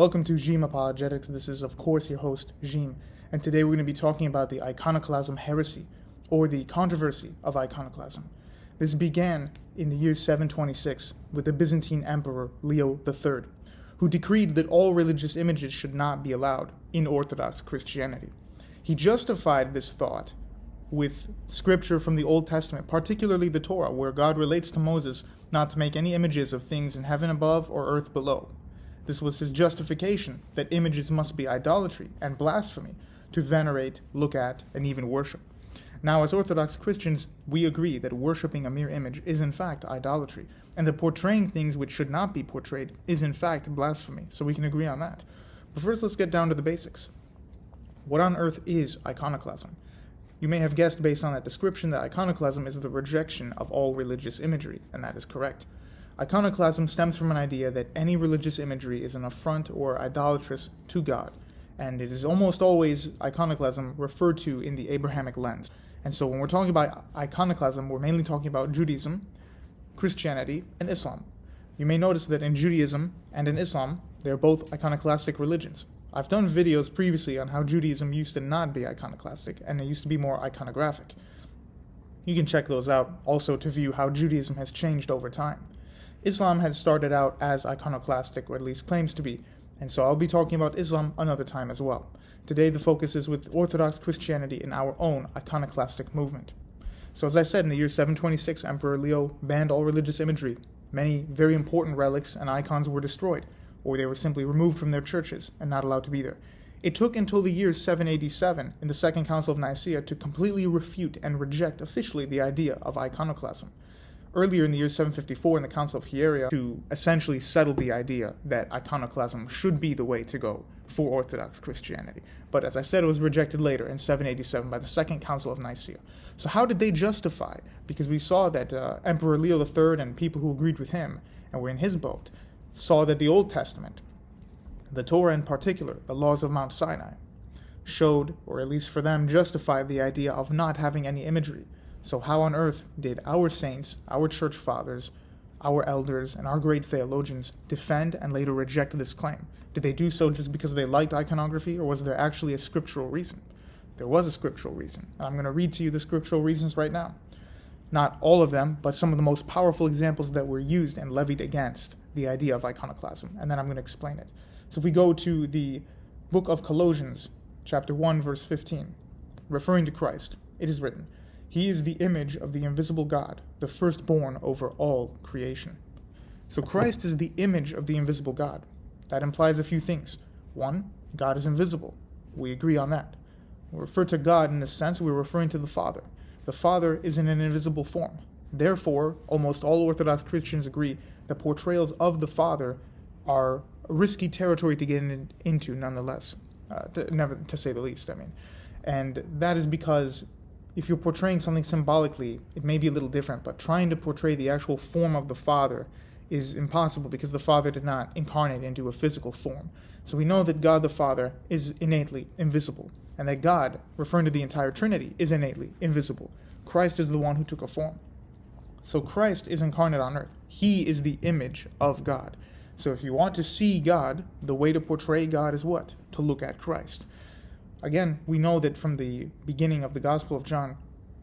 Welcome to Jeem Apologetics. This is, of course, your host, Jeem, and today we're going to be talking about the Iconoclasm heresy, or the controversy of iconoclasm. This began in the year 726 with the Byzantine Emperor Leo III, who decreed that all religious images should not be allowed in Orthodox Christianity. He justified this thought with scripture from the Old Testament, particularly the Torah, where God relates to Moses not to make any images of things in heaven above or earth below. This was his justification that images must be idolatry and blasphemy to venerate, look at, and even worship. Now, as Orthodox Christians, we agree that worshipping a mere image is in fact idolatry, and that portraying things which should not be portrayed is in fact blasphemy, so we can agree on that. But first, let's get down to the basics. What on earth is iconoclasm? You may have guessed based on that description that iconoclasm is the rejection of all religious imagery, and that is correct. Iconoclasm stems from an idea that any religious imagery is an affront or idolatrous to God, and it is almost always iconoclasm referred to in the Abrahamic lens. And so when we're talking about iconoclasm, we're mainly talking about Judaism, Christianity, and Islam. You may notice that in Judaism and in Islam, they're both iconoclastic religions. I've done videos previously on how Judaism used to not be iconoclastic, and it used to be more iconographic. You can check those out also to view how Judaism has changed over time. Islam has started out as iconoclastic, or at least claims to be, and so I'll be talking about Islam another time as well. Today the focus is with Orthodox Christianity in our own iconoclastic movement. So as I said, in the year 726, Emperor Leo banned all religious imagery. Many very important relics and icons were destroyed, or they were simply removed from their churches and not allowed to be there. It took until the year 787 in the Second Council of Nicaea to completely refute and reject officially the idea of iconoclasm. Earlier in the year 754 in the Council of Heresy to essentially settle the idea that iconoclasm should be the way to go for Orthodox Christianity. But as I said, it was rejected later in 787 by the Second Council of Nicaea. So how did they justify? Because we saw that Emperor Leo III and people who agreed with him and were in his boat saw that the Old Testament, the Torah in particular, the laws of Mount Sinai, showed, or at least for them, justified the idea of not having any imagery. So how on earth did our saints, our church fathers, our elders, and our great theologians defend and later reject this claim? Did they do so just because they liked iconography, or was there actually a scriptural reason? There was a scriptural reason, and I'm going to read to you the scriptural reasons right now. Not all of them, but some of the most powerful examples that were used and levied against the idea of iconoclasm, and then I'm going to explain it. So if we go to the book of Colossians, chapter 1, verse 15, referring to Christ, it is written, "He is the image of the invisible God, the firstborn over all creation." So Christ is the image of the invisible God. That implies a few things. One, God is invisible. We agree on that. We refer to God in this sense, we're referring to the Father. The Father is in an invisible form. Therefore, almost all Orthodox Christians agree that portrayals of the Father are risky territory to get into nonetheless, to say the least, And that is because if you're portraying something symbolically, it may be a little different, but trying to portray the actual form of the Father is impossible because the Father did not incarnate into a physical form. So we know that God the Father is innately invisible, and that God, referring to the entire Trinity, is innately invisible. Christ is the one who took a form. So Christ is incarnate on earth. He is the image of God. So if you want to see God, the way to portray God is what? To look at Christ. Again, we know that from the beginning of the Gospel of John,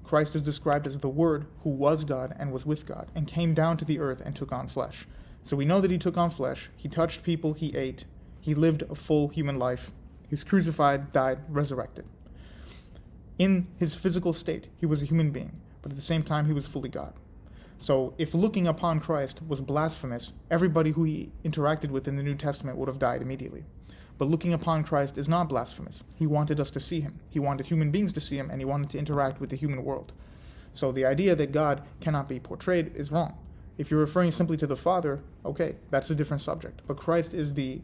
Christ is described as the Word who was God and was with God and came down to the earth and took on flesh. So we know that he took on flesh, he touched people, he ate, he lived a full human life, he was crucified, died, resurrected. In his physical state, he was a human being, but at the same time, he was fully God. So if looking upon Christ was blasphemous, everybody who he interacted with in the New Testament would have died immediately. But looking upon Christ is not blasphemous. He wanted us to see him. He wanted human beings to see him, and he wanted to interact with the human world. So the idea that God cannot be portrayed is wrong. If you're referring simply to the Father, okay, that's a different subject. But Christ is the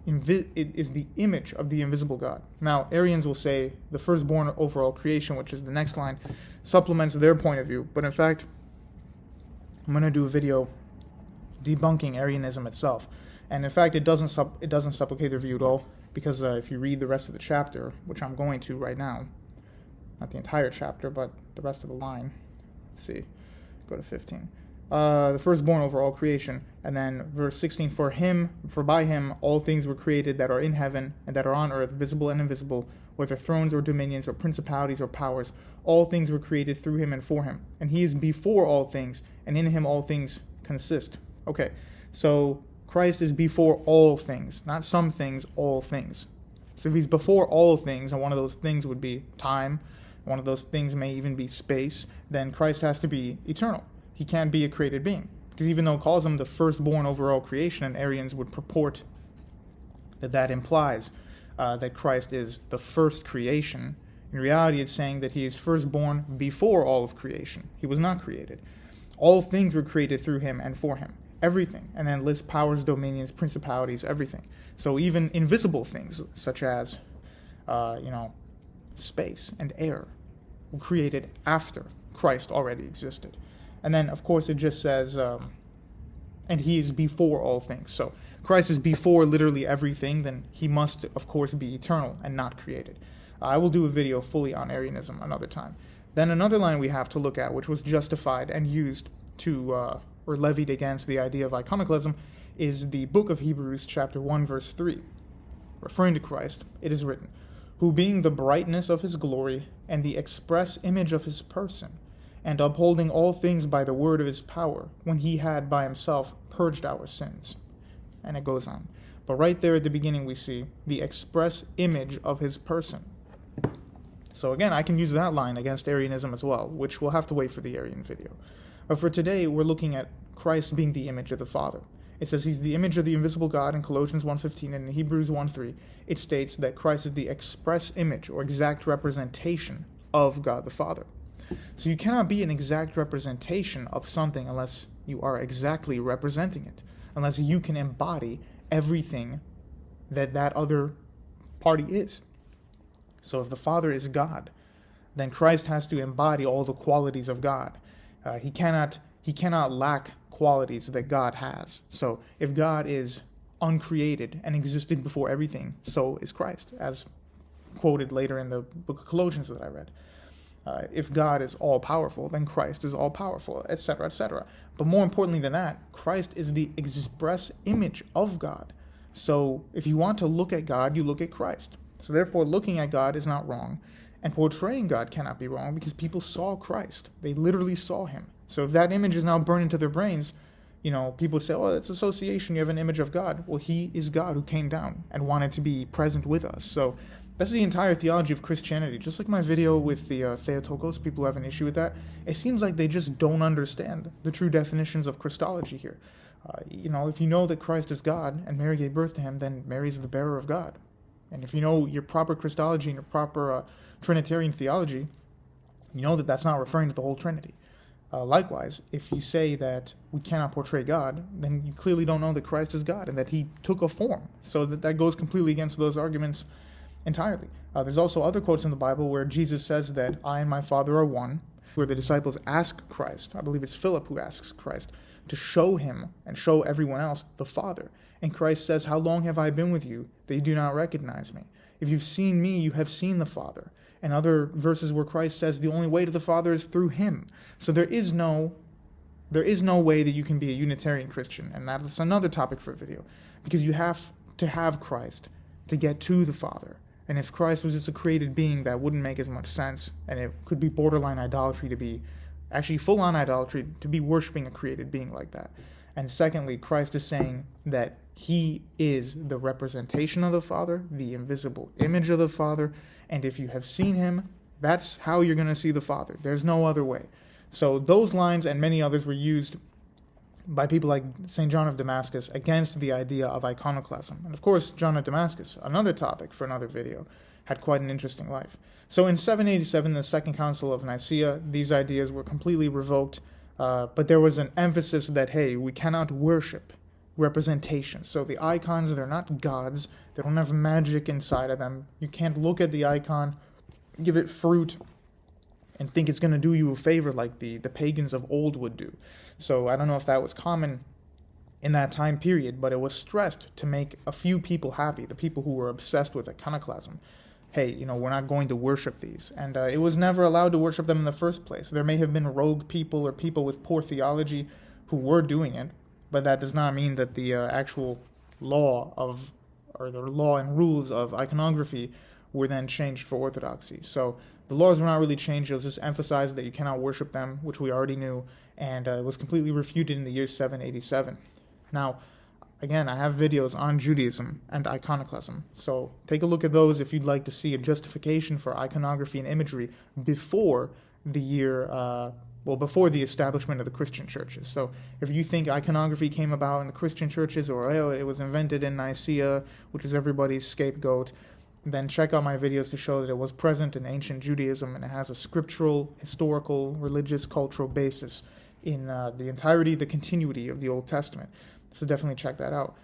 image of the invisible God. Now, Arians will say the firstborn over all creation, which is the next line, supplements their point of view. But in fact, I'm going to do a video debunking Arianism itself. And in fact, it doesn't supplicate their view at all, because if you read the rest of the chapter, which I'm going to right now, not the entire chapter, but the rest of the line, let's see, go to 15. the firstborn over all creation. And then verse 16, for by him all things were created that are in heaven and that are on earth, visible and invisible, whether thrones or dominions or principalities or powers. All things were created through him and for him. And he is before all things, and in him all things consist. Okay, so Christ is before all things, not some things, all things. So if he's before all things, and one of those things would be time, one of those things may even be space, then Christ has to be eternal. He can't be a created being. Because even though it calls him the firstborn over all creation, and Arians would purport that implies that Christ is the first creation, in reality it's saying that he is firstborn before all of creation. He was not created. All things were created through him and for him. Everything. And then lists powers, dominions, principalities, everything. So even invisible things, such as, space and air, were created after Christ already existed. And then, of course, it just says, and he is before all things. So Christ is before literally everything, then he must, of course, be eternal and not created. I will do a video fully on Arianism another time. Then another line we have to look at, which was justified and used to, or levied against the idea of iconoclasm, is the book of Hebrews, chapter 1, verse 3. Referring to Christ, it is written, who being the brightness of his glory and the express image of his person, and upholding all things by the word of his power, when he had by himself purged our sins. And it goes on. But right there at the beginning we see the express image of his person. So again, I can use that line against Arianism as well, which we'll have to wait for the Arian video. But for today, we're looking at Christ being the image of the Father. It says he's the image of the invisible God in Colossians 1:15, and in Hebrews 1:3, it states that Christ is the express image or exact representation of God the Father. So you cannot be an exact representation of something unless you are exactly representing it, unless you can embody everything that other party is. So if the Father is God, then Christ has to embody all the qualities of God. He cannot lack qualities that God has. So if God is uncreated and existed before everything, so is Christ, as quoted later in the book of Colossians that I read. If God is all-powerful, then Christ is all-powerful, etc., etc. But more importantly than that, Christ is the express image of God. So if you want to look at God, you look at Christ. So therefore, looking at God is not wrong, and portraying God cannot be wrong because people saw Christ. They literally saw him. So if that image is now burned into their brains, people would say, oh, it's association, you have an image of God. Well, he is God who came down and wanted to be present with us. So that's the entire theology of Christianity. Just like my video with the Theotokos, people who have an issue with that, it seems like they just don't understand the true definitions of Christology here. If you know that Christ is God and Mary gave birth to him, then Mary is the bearer of God. And if you know your proper Christology and your proper Trinitarian theology, you know that that's not referring to the whole Trinity. Likewise, if you say that we cannot portray God, then you clearly don't know that Christ is God and that he took a form. So that goes completely against those arguments entirely. There's also other quotes in the Bible where Jesus says that I and my Father are one, where the disciples ask Christ, I believe it's Philip who asks Christ, to show him and show everyone else the Father. And Christ says, how long have I been with you that you do not recognize me? If you've seen me, you have seen the Father. And other verses where Christ says the only way to the Father is through him. So there is no way that you can be a Unitarian Christian, and that's another topic for a video, because you have to have Christ to get to the Father. And if Christ was just a created being, that wouldn't make as much sense, and it could be borderline idolatry to be, actually full-on idolatry, to be worshiping a created being like that. And secondly, Christ is saying that he is the representation of the Father, the invisible image of the Father, and if you have seen him, that's how you're going to see the Father. There's no other way. So those lines and many others were used by people like St. John of Damascus against the idea of iconoclasm. And of course, John of Damascus, another topic for another video, had quite an interesting life. So in 787, the Second Council of Nicaea, these ideas were completely revoked, but there was an emphasis that, hey, we cannot worship representation. So the icons, they're not gods. They don't have magic inside of them. You can't look at the icon, give it fruit, and think it's going to do you a favor like the pagans of old would do. So I don't know if that was common in that time period, but it was stressed to make a few people happy, the people who were obsessed with iconoclasm. Hey, we're not going to worship these. And it was never allowed to worship them in the first place. There may have been rogue people or people with poor theology who were doing it, but that does not mean that the actual law of, or the law and rules of iconography were then changed for orthodoxy. So the laws were not really changed. It was just emphasized that you cannot worship them, which we already knew, and it was completely refuted in the year 787. Now, again, I have videos on Judaism and iconoclasm, so take a look at those if you'd like to see a justification for iconography and imagery before the year, before the establishment of the Christian churches. So if you think iconography came about in the Christian churches, or it was invented in Nicaea, which is everybody's scapegoat, then check out my videos to show that it was present in ancient Judaism and it has a scriptural, historical, religious, cultural basis in the entirety, the continuity of the Old Testament. So definitely check that out.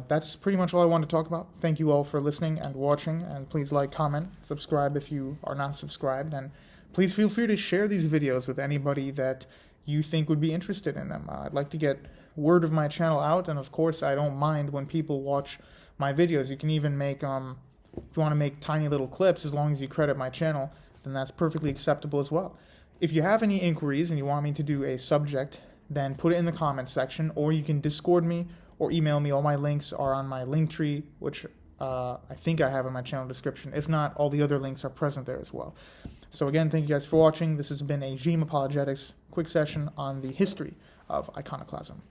That's pretty much all I want to talk about. Thank you all for listening and watching, and please like, comment, subscribe if you are not subscribed, and please feel free to share these videos with anybody that you think would be interested in them. I'd like to get word of my channel out, and of course I don't mind when people watch my videos. You can even make, if you want to make tiny little clips, as long as you credit my channel, then that's perfectly acceptable as well. If you have any inquiries and you want me to do a subject, then put it in the comments section, or you can Discord me or email me. All my links are on my link tree, which I think I have in my channel description. If not, all the other links are present there as well. So again, thank you guys for watching. This has been a Jeem Apologetics quick session on the history of iconoclasm.